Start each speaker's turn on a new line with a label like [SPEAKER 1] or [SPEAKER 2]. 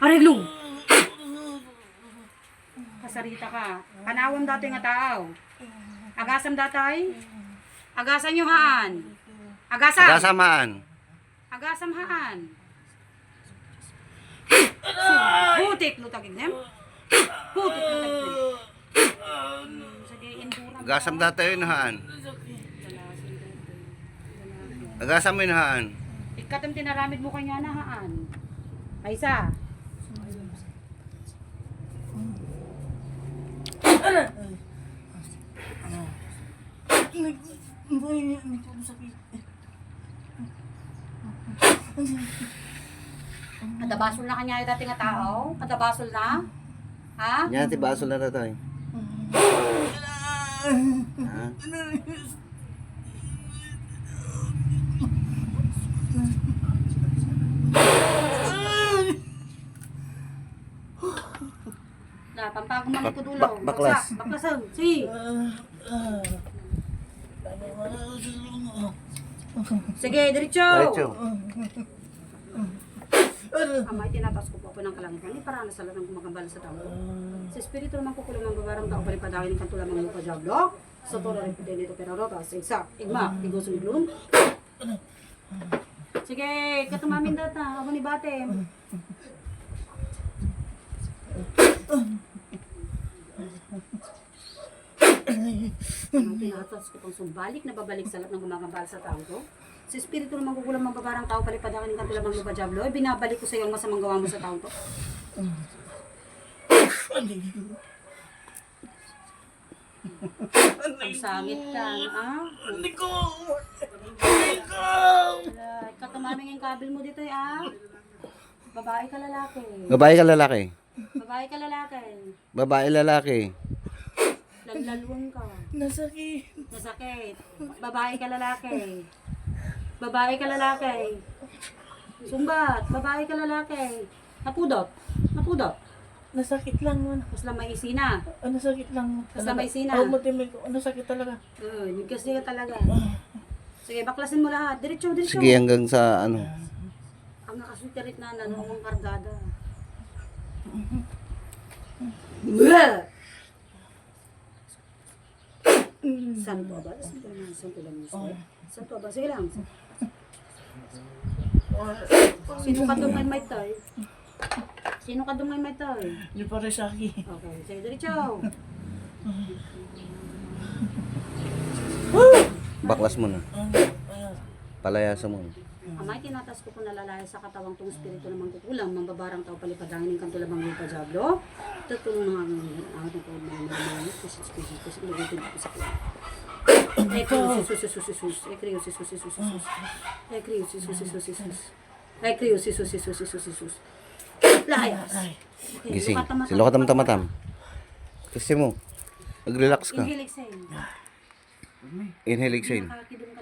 [SPEAKER 1] Areglong! Kasarita ka. Kanawam dati nga tao. Agasam datay? Agasan nyo haan. Agasam!
[SPEAKER 2] Agasamaan.
[SPEAKER 1] Agasam haan. Putik lutagig nem. Putik lutagig nem. Sige, endura.
[SPEAKER 2] Agasam dati yun haan. Agasam yun haan.
[SPEAKER 1] Ikatam tinaramid mo kanya na haan. Aysa. Kadabasol na kanya yung dati nga tao? Kadabasol na? Ha?
[SPEAKER 2] Yan, tibasol na tatay. Ha?
[SPEAKER 1] Na, pampagong mga kudulaw.
[SPEAKER 2] Baklas.
[SPEAKER 1] Baklasan. Si. Sige, diretso.
[SPEAKER 2] Diretso.
[SPEAKER 1] Amay, tinatas ko po ng kalangitan. Ni para na sa lanang gumagambala sa tao. Sa espiritu naman ko kulang ang babarang tao palipadawin ng kantulang mga lupa jablo. Sa toro rin po din ito pero rotas. Igsa, igma, igos iglun. Sige, katumamin data. Ako ni Batem. Ang tinatas ko pang sumbalik na babalik sa lahat ng gumagambala sa tao ko. Sa espiritu naman kukulang mga babarang tao palipadawin ng kantulang mga lupa jablo. Binabalik ko sa iyo ang masamang gawa mo sa tao to. Ang sangit ka, ah?
[SPEAKER 3] Hindi ko!
[SPEAKER 1] Katamaming yung kabil mo dito, ah? Babae ka lalaki.
[SPEAKER 2] Babae ka lalaki.
[SPEAKER 1] Babae ka lalaki.
[SPEAKER 2] Babae lalaki.
[SPEAKER 1] Laglalwang ka.
[SPEAKER 3] Nasakit.
[SPEAKER 1] Nasakit. Babae ka lalaki. Babae ka lalaki. Sumbat. Babae ka lalaki. Napudot. Napudot.
[SPEAKER 3] Nasakit lang man.
[SPEAKER 1] Mas lang may isina.
[SPEAKER 3] Nasakit lang.
[SPEAKER 1] Basta may sina.
[SPEAKER 3] Oo, matimig ko. Nasakit talaga.
[SPEAKER 1] Nigkas ka talaga. Sige, baklasin mo lahat. Diretso, diretso.
[SPEAKER 2] Sige, hanggang sa ano.
[SPEAKER 1] Ang nakasuterit na nanong kargada. Santo ba? Santo na. Santo lang. Santo ba? Sige lang. Sino ka doon may tay? Sino ka doon may tay?
[SPEAKER 3] Hindi pa rin sakit.
[SPEAKER 1] Okay, sige, diretso.
[SPEAKER 2] Baklas mo na. Palayasan mo.
[SPEAKER 1] Amay, tinatas ko po nalalaya sa katawang tong espiritu namang kukulang, mambabarang tao palipadangin ng kanto lamang lupa jablo. Tutulong ng ang ating po mga kusis, lugutin ko sa kuya. Ekriyo, sus. Layas.
[SPEAKER 2] Gising. Silo ka tam-tamatam. Kasi mo. Mag-relax ka.
[SPEAKER 1] Inhale, exhale.
[SPEAKER 2] Inhale, exhale.
[SPEAKER 1] Nakakidong ka